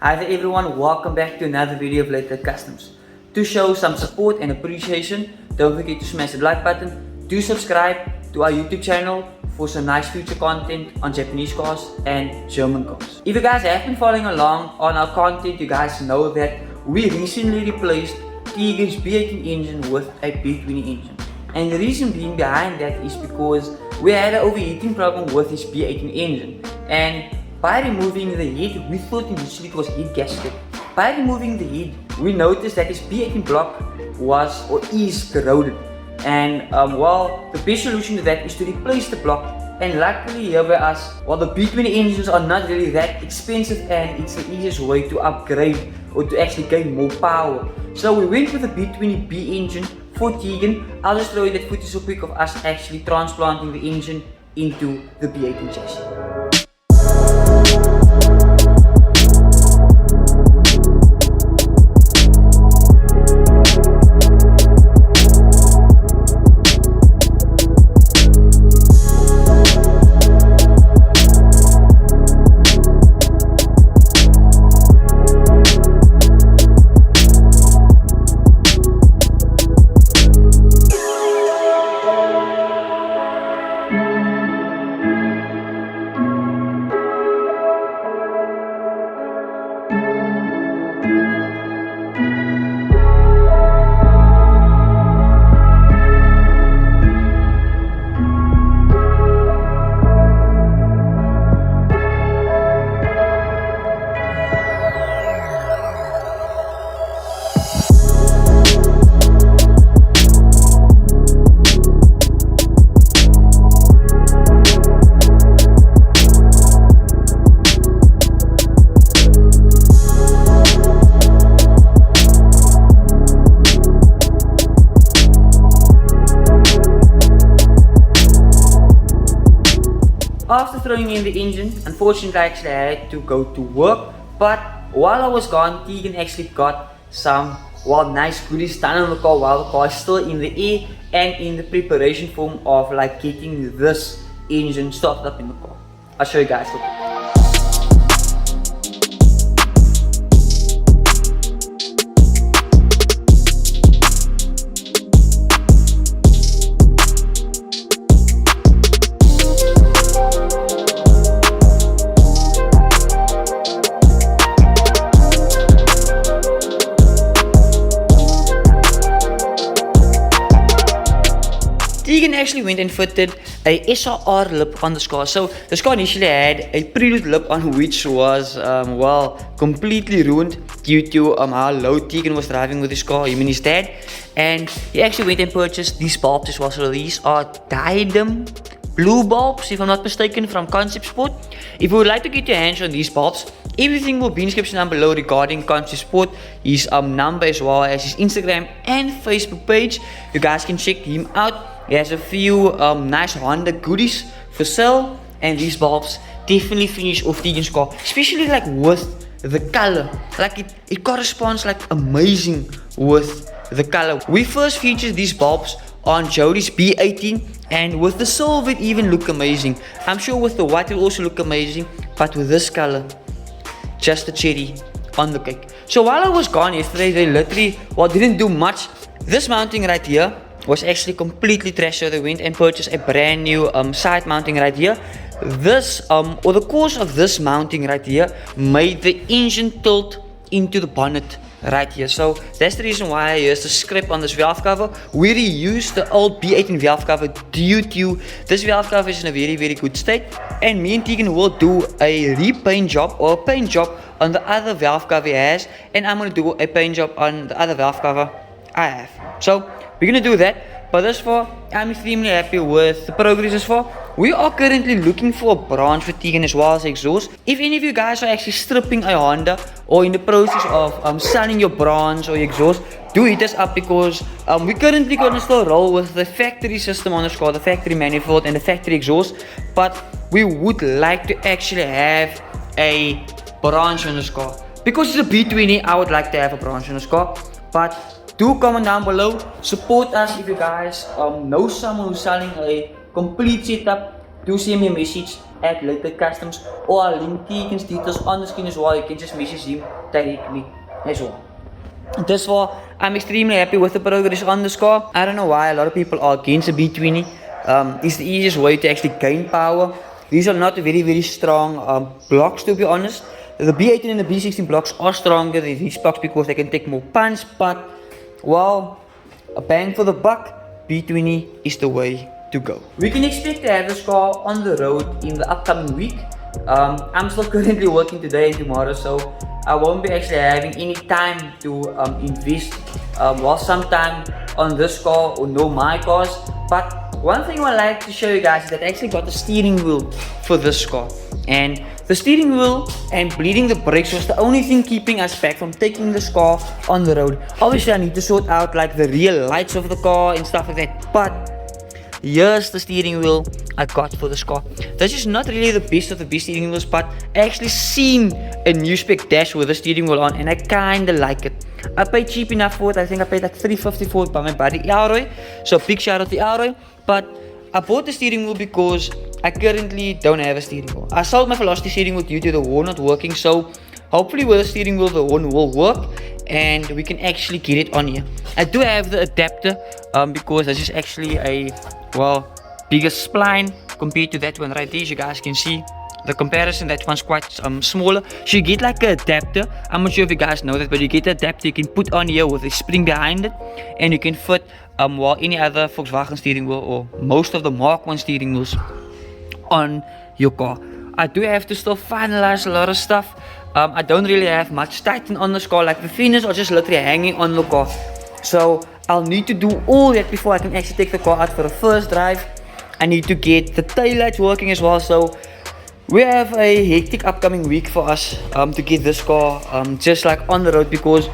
Hi there everyone, welcome back to another video of Later Customs. To show some support and appreciation, don't forget to smash the like button, do subscribe to our YouTube channel for some nice future content on Japanese cars and German cars. If you guys have been following along on our content, you guys know that we recently replaced Tegan's B18 engine with a B20 engine. And the reason being behind that is because we had an overheating problem with this B18 engine. And by removing the head, we thought initially it was heat gasket. By removing the head, we noticed that this B18 block was or is corroded. And the best solution to that is to replace the block. And luckily here by us, the B20 engines are not really that expensive and it's the easiest way to upgrade or to actually gain more power. So we went with the B20B engine for Tegan. I'll just show you that footage real quick of us actually transplanting the engine into the B18 chassis. After throwing in the engine, unfortunately I actually had to go to work, but while I was gone, Tegan actually got some nice goodies done on the car while the car is still in the air and in the preparation form of getting this engine started up in the car. I'll show you guys. Tegan actually went and fitted a SRR lip on this car. So this car initially had a prelude lip on which was completely ruined due to how low Tegan was driving with his car, him and his dad. And he actually went and purchased these bulbs as well. So these are Diadem blue bulbs, if I'm not mistaken, from Concept Sport. If you would like to get your hands on these bulbs, everything will be in the description down below regarding Concept Sport, his number as well as his Instagram and Facebook page. You guys can check him out. He has a few nice Honda goodies for sale, and these bulbs definitely finish off Tegan's car, especially with the color. It corresponds amazing with the color. We first featured these bulbs on Jody's B18, and with the silver it even looked amazing. I'm sure with the white it will also look amazing, but with this color, just the cherry on the cake. So while I was gone yesterday, they literally didn't do much. This mounting right here was actually completely trash, so they went and purchased a brand new side mounting right here. This or the cause of this mounting right here made the engine tilt into the bonnet right here. So that's the reason why I used the script on this valve cover. We reused the old B18 valve cover due to this valve cover is in a very good state, and me and Tegan will do a repaint job or a paint job on the other valve cover he has, and I'm going to do a paint job on the other valve cover I have. So we're gonna do that, but thus far I'm extremely happy with the progress thus far. We are currently looking for a branch for Tegan as well as exhaust. If any of you guys are actually stripping a Honda or in the process of selling your branch or your exhaust, do hit us up, because we currently gonna still roll with the factory system on this car, the factory manifold and the factory exhaust, but we would like to actually have a branch on this car. Because it's a B20, I would like to have a branch on this car, but do comment down below, support us if you guys know someone who's selling a complete setup do send me a message at Litbit Customs, or I'll link Tegan's details on the screen as well. You can just message him directly as well. This far, I'm extremely happy with the progress on this car. I don't know why a lot of people are against the B20. It's the easiest way to actually gain power. These are not very strong blocks, to be honest. The B18 and the B16 blocks are stronger than these blocks because they can take more punch, but well, a bang for the buck, B20 is the way to go. We can expect to have this car on the road in the upcoming week. I'm still currently working today and tomorrow, so I won't be actually having any time to invest sometime on this car or no my cars. But one thing I like to show you guys is that I actually got the steering wheel for this car, and the steering wheel and bleeding the brakes was the only thing keeping us back from taking this car on the road. Obviously I need to sort out like the rear lights of the car and stuff like that, but here's the steering wheel I got for this car. This is not really the best of the best steering wheels, but I actually seen a new spec dash with the steering wheel on and I kinda like it. I paid cheap enough for it. I think I paid like $350 for it by my buddy Elroy, so big shout out to Elroy. But I bought the steering wheel because I currently don't have a steering wheel. I sold my Velocity steering wheel due to the horn not working, so hopefully with the steering wheel the horn will work and we can actually get it on here. I do have the adapter because this is actually a bigger spline compared to that one right there. As you guys can see the comparison, that one's quite smaller, so you get like an adapter. I'm not sure if you guys know that, but you get an adapter you can put on here with a spring behind it, and you can fit any other Volkswagen steering wheel or most of the Mark 1 steering wheels on your car. I do have to still finalize a lot of stuff. I don't really have much tighten on this car, like the thinners are just literally hanging on the car, so I'll need to do all that before I can actually take the car out for a first drive. I need to get the taillights working as well, so we have a hectic upcoming week for us to get this car just like on the road, because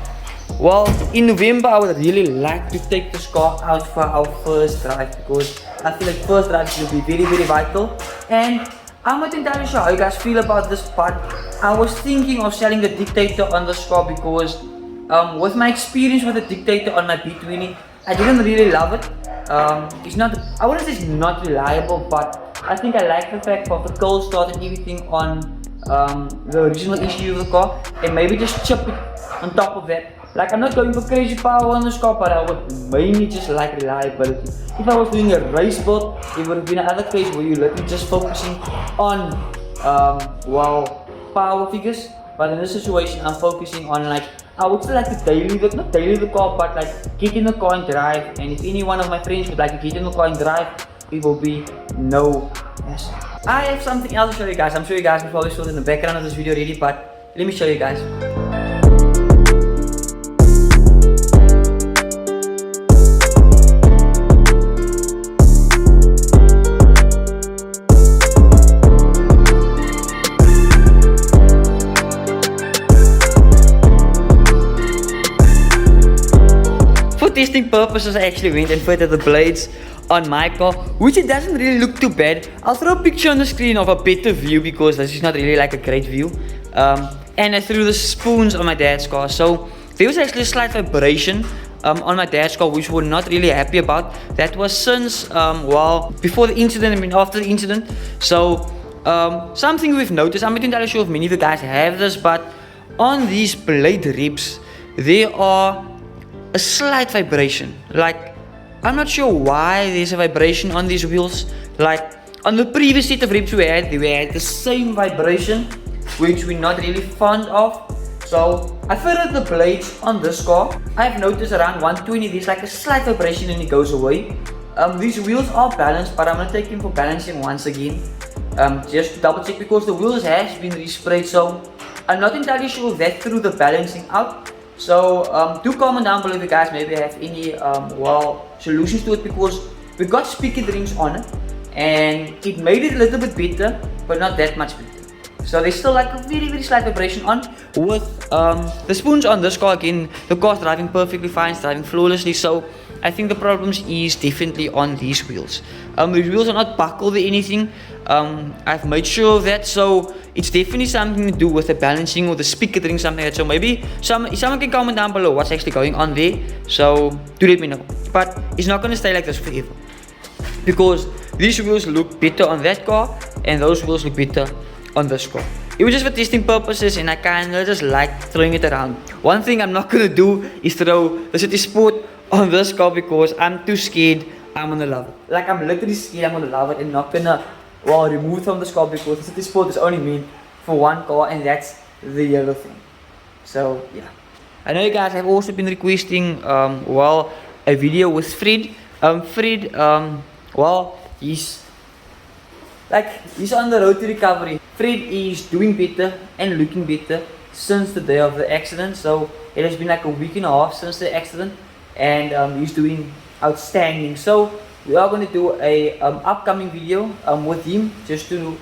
well, in November I would really like to take this car out for our first drive, because I feel like first drive will be very vital. And I'm not entirely sure how you guys feel about this, but I was thinking of selling the Dictator on this car because with my experience with the Dictator on my B20, I didn't really love it. It's not, I wouldn't say it's not reliable, but I think I like the fact of the cold start and everything on the original issue of the car, and maybe just chip it on top of that. Like, I'm not going for crazy power on this car, but I would mainly just like reliability. If I was doing a race build, it would have been another case where you're literally just focusing on power figures. But in this situation, I'm focusing on, like, I would still like to not daily the car, but like get in the car and drive. And if any one of my friends would like to get in the car and drive, it will be no hassle. I have something else to show you guys. I'm sure you guys can probably saw it in the background of this video already, but let me show you guys. Testing purposes, I actually went and fitted the blades on my car, which it doesn't really look too bad. I'll throw a picture on the screen of a better view because this is not really like a great view. And I threw the spoons on my dad's car, so there was actually a slight vibration on my dad's car, which we're not really happy about. That was since before the incident and after the incident. So something we've noticed, I'm not entirely sure if many of you guys have this, but on these blade ribs there are a slight vibration. Like, I'm not sure why there's a vibration on these wheels. Like on the previous set of ribs we had the same vibration, which we're not really fond of. So I fitted the blades on this car. I've noticed around 120 there's like a slight vibration and it goes away. These wheels are balanced, but I'm gonna take them for balancing once again, just to double check, because the wheels has been resprayed, so I'm not entirely sure that threw the balancing out. So do comment down below if you guys maybe have any solutions to it, because we got speaker rings on it and it made it a little bit better, but not that much better. So there's still like a very slight vibration on. With the spoons on this car, again, the car's driving perfectly fine, it's driving flawlessly, so I think the problems is definitely on these wheels. These wheels are not buckled or anything. I've made sure of that, so it's definitely something to do with the balancing or the speaker ring, something like that. So maybe someone can comment down below what's actually going on there, so do let me know. But it's not going to stay like this forever, because these wheels look better on that car and those wheels look better on this car. It was just for testing purposes and I kinda just like throwing it around. One thing I'm not gonna do is throw the City Sport on this car because I'm too scared I'm gonna love it. Like I'm literally scared I'm gonna love it and not gonna remove it from this car because the City Sport is only meant for one car and that's the yellow thing. So yeah. I know you guys have also been requesting a video with Fred. Fred, he's on the road to recovery. Fred is doing better and looking better since the day of the accident. So it has been like a week and a half since the accident, and he's doing outstanding. So we are going to do a upcoming video with him just to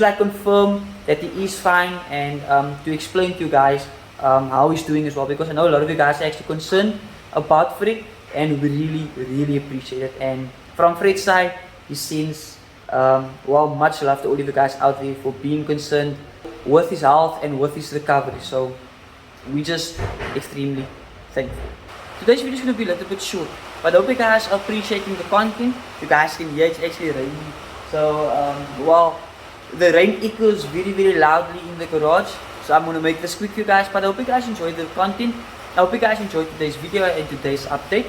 like confirm that he is fine and to explain to you guys how he's doing as well, because I know a lot of you guys are actually concerned about Fred and we really appreciate it. And from Fred's side, he sends much love to all of you guys out there for being concerned with his health and with his recovery. So we just extremely thankful. Today's video is going to be a little bit short, but I hope you guys are appreciating the content. You guys can hear it's actually raining. So the rain echoes very loudly in the garage. So I'm going to make this quick for you guys, but I hope you guys enjoyed the content. I hope you guys enjoyed today's video and today's update.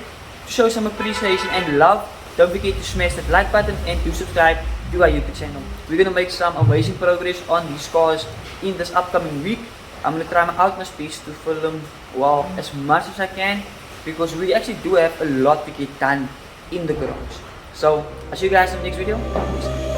To show some appreciation and love, don't forget to smash that like button and to subscribe to our YouTube channel. We're going to make some amazing progress on these cars in this upcoming week. I'm going to try my utmost best to film as much as I can, because we actually do have a lot to get done in the garage. So I'll see you guys in the next video.